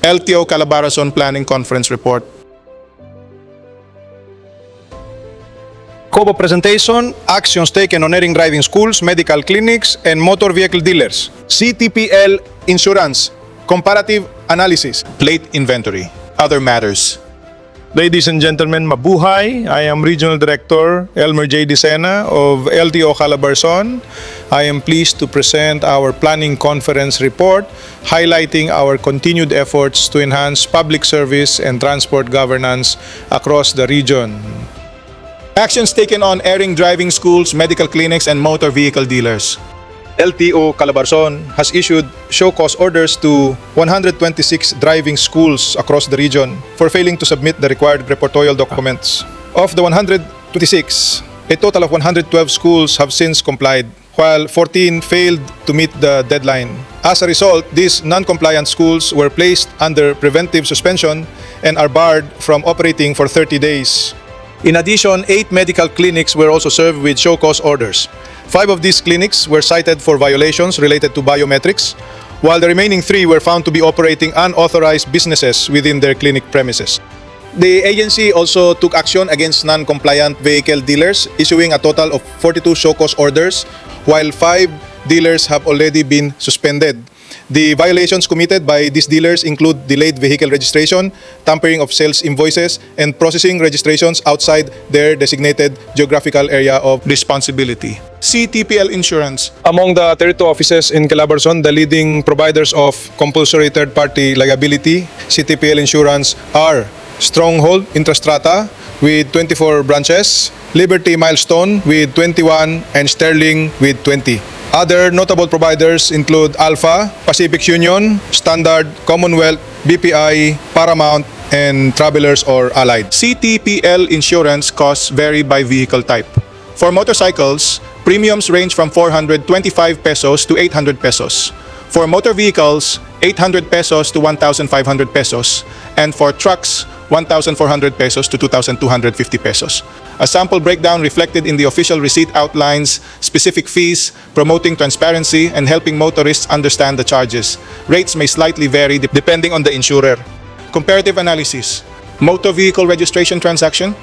LTO Calabarzon Planning Conference Report. COBO presentation, actions taken on erring driving schools, medical clinics, and motor vehicle dealers. CTPL Insurance, Comparative Analysis, Plate Inventory, Other Matters. Ladies and gentlemen, mabuhay. I am Regional Director Elmer J. Dicena of LTO Calabarzon. I am pleased to present our planning conference report highlighting our continued efforts to enhance public service and transport governance across the region. Actions taken on erring driving schools, medical clinics, and motor vehicle dealers. LTO Calabarzon has issued show cause orders to 126 driving schools across the region for failing to submit the required reportorial documents. Of the 126, a total of 112 schools have since complied, while 14 failed to meet the deadline. As a result, these non-compliant schools were placed under preventive suspension and are barred from operating for 30 days. In addition, 8 medical clinics were also served with show cause orders. 5 of these clinics were cited for violations related to biometrics, while the remaining 3 were found to be operating unauthorized businesses within their clinic premises. The agency also took action against non-compliant vehicle dealers, issuing a total of 42 show cause orders, while 5 dealers have already been suspended. The violations committed by these dealers include delayed vehicle registration, tampering of sales invoices, and processing registrations outside their designated geographical area of responsibility. CTPL Insurance. Among the 32 offices in Calabarzon, the leading providers of compulsory third-party liability, CTPL Insurance, are Stronghold Intrastrata with 24 branches, Liberty Milestone with 21, and Sterling with 20. Other notable providers include Alpha, Pacific Union, Standard, Commonwealth, BPI, Paramount, and Travelers or Allied. CTPL insurance costs vary by vehicle type. For motorcycles, premiums range from 425 pesos to 800 pesos. For motor vehicles, 800 pesos to 1,500 pesos. And for trucks, 1,400 pesos to 2,250 pesos. A sample breakdown reflected in the official receipt outlines specific fees, promoting transparency and helping motorists understand the charges. Rates may slightly vary depending on the insurer. Comparative analysis. Motor vehicle registration transaction.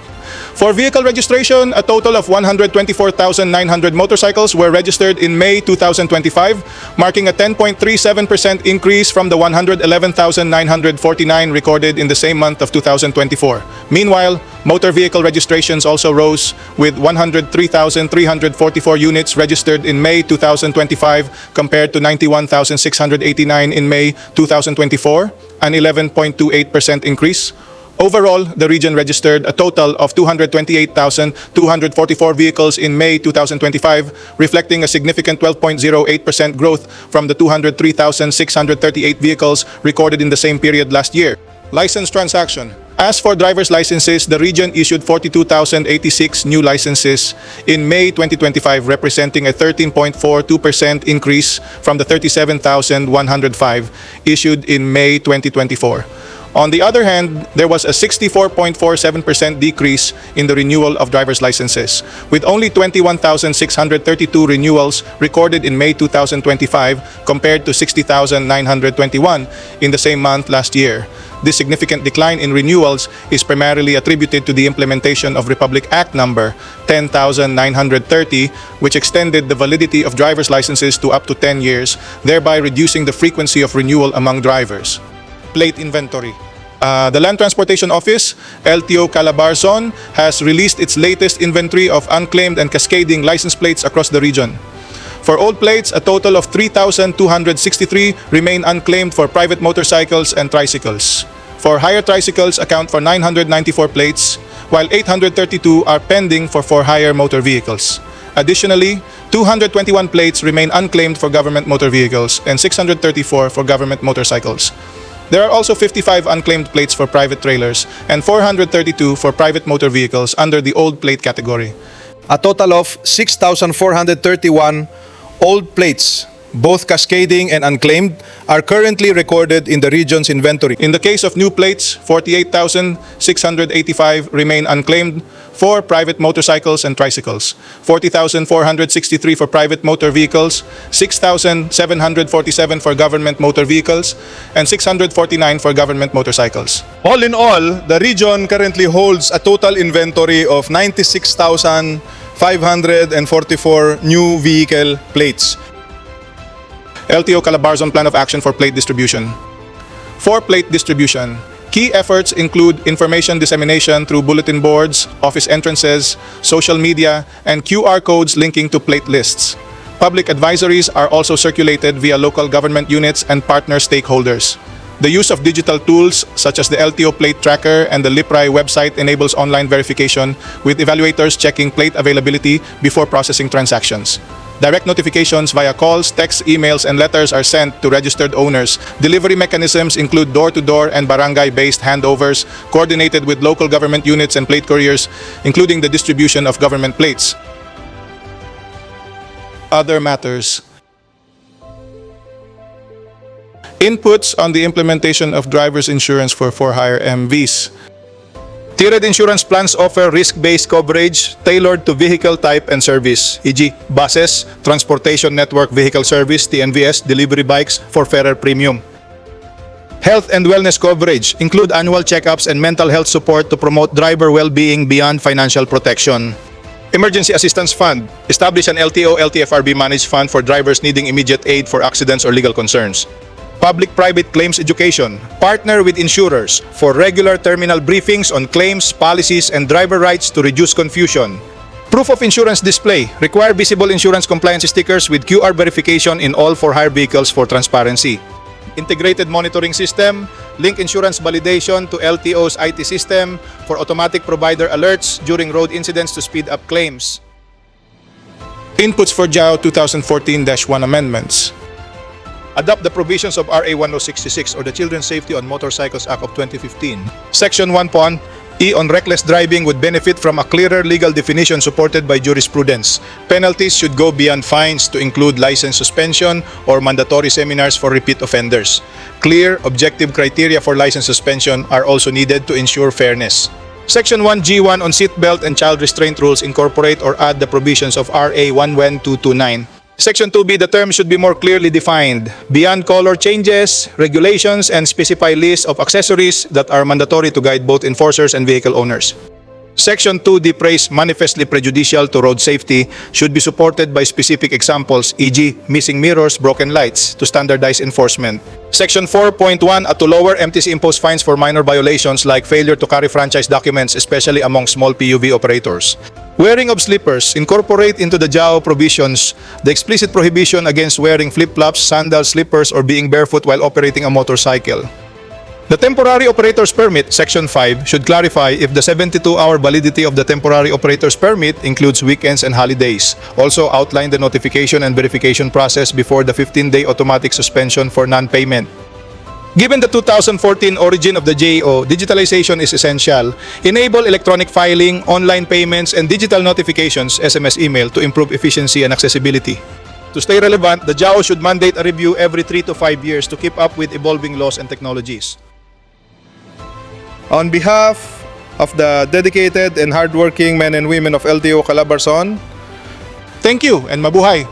For vehicle registration, a total of 124,900 motorcycles were registered in May 2025, marking a 10.37% increase from the 111,949 recorded in the same month of 2024. Meanwhile, motor vehicle registrations also rose, with 103,344 units registered in May 2025 compared to 91,689 in May 2024, an 11.28% increase. Overall, the region registered a total of 228,244 vehicles in May 2025, reflecting a significant 12.08% growth from the 203,638 vehicles recorded in the same period last year. License transaction. As for driver's licenses, the region issued 42,086 new licenses in May 2025, representing a 13.42% increase from the 37,105 issued in May 2024. On the other hand, there was a 64.47% decrease in the renewal of driver's licenses, with only 21,632 renewals recorded in May 2025 compared to 60,921 in the same month last year. This significant decline in renewals is primarily attributed to the implementation of Republic Act number 10,930, which extended the validity of driver's licenses to up to 10 years, thereby reducing the frequency of renewal among drivers. Plate inventory. The Land Transportation Office, LTO Calabarzon, has released its latest inventory of unclaimed and cascading license plates across the region. For old plates, a total of 3,263 remain unclaimed for private motorcycles and tricycles. For hire tricycles, account for 994 plates, while 832 are pending for hire motor vehicles. Additionally, 221 plates remain unclaimed for government motor vehicles and 634 for government motorcycles. There are also 55 unclaimed plates for private trailers and 432 for private motor vehicles under the old plate category. A total of 6,431 old plates both cascading and unclaimed, are currently recorded in the region's inventory. In the case of new plates, 48,685 remain unclaimed for private motorcycles and tricycles, 40,463 for private motor vehicles, 6,747 for government motor vehicles, and 649 for government motorcycles. All in all, the region currently holds a total inventory of 96,544 new vehicle plates. LTO Calabarzon Plan of Action for Plate Distribution. For plate distribution, key efforts include information dissemination through bulletin boards, office entrances, social media, and QR codes linking to plate lists. Public advisories are also circulated via local government units and partner stakeholders. The use of digital tools such as the LTO Plate Tracker and the LIPRAI website enables online verification with evaluators checking plate availability before processing transactions. Direct notifications via calls, texts, emails, and letters are sent to registered owners. Delivery mechanisms include door-to-door and barangay-based handovers coordinated with local government units and plate couriers, including the distribution of government plates. Other matters. Inputs on the implementation of driver's insurance for for-hire MVs. Tiered insurance plans offer risk-based coverage tailored to vehicle type and service, e.g. buses, Transportation Network Vehicle Service, TNVS, delivery bikes for fairer premium. Health and wellness coverage include annual checkups and mental health support to promote driver well-being beyond financial protection. Emergency Assistance Fund. Establish an LTO-LTFRB managed fund for drivers needing immediate aid for accidents or legal concerns. Public-private claims education. Partner with insurers for regular terminal briefings on claims, policies, and driver rights to reduce confusion. Proof of insurance display. Require visible insurance compliance stickers with QR verification in all for-hire vehicles for transparency. Integrated monitoring system. Link insurance validation to LTO's IT system for automatic provider alerts during road incidents to speed up claims. Inputs for JAO 2014-1 amendments. Adopt the provisions of RA 1066 or the Children's Safety on Motorcycles Act of 2015. Section 1 E on reckless driving would benefit from a clearer legal definition supported by jurisprudence. Penalties should go beyond fines to include license suspension or mandatory seminars for repeat offenders. Clear, objective criteria for license suspension are also needed to ensure fairness. Section 1G1 on seatbelt and child restraint rules incorporate or add the provisions of RA 11229. Section 2B, the term should be more clearly defined. Beyond color changes, regulations, and specify lists of accessories that are mandatory to guide both enforcers and vehicle owners. Section 2D, praise manifestly prejudicial to road safety, should be supported by specific examples, e.g. missing mirrors, broken lights, to standardize enforcement. Section 4.1, to lower MTC imposed fines for minor violations like failure to carry franchise documents, especially among small PUV operators. Wearing of slippers. Incorporate into the JAO provisions the explicit prohibition against wearing flip-flops, sandals, slippers, or being barefoot while operating a motorcycle. The temporary operator's permit, Section 5, should clarify if the 72-hour validity of the temporary operator's permit includes weekends and holidays. Also outline the notification and verification process before the 15-day automatic suspension for non-payment. Given the 2014 origin of the JO, digitalization is essential. Enable electronic filing, online payments, and digital notifications, SMS email, to improve efficiency and accessibility. To stay relevant, the JAO should mandate a review every 3 to 5 years to keep up with evolving laws and technologies. On behalf of the dedicated and hardworking men and women of LTO Calabarzon, Thank you and mabuhay!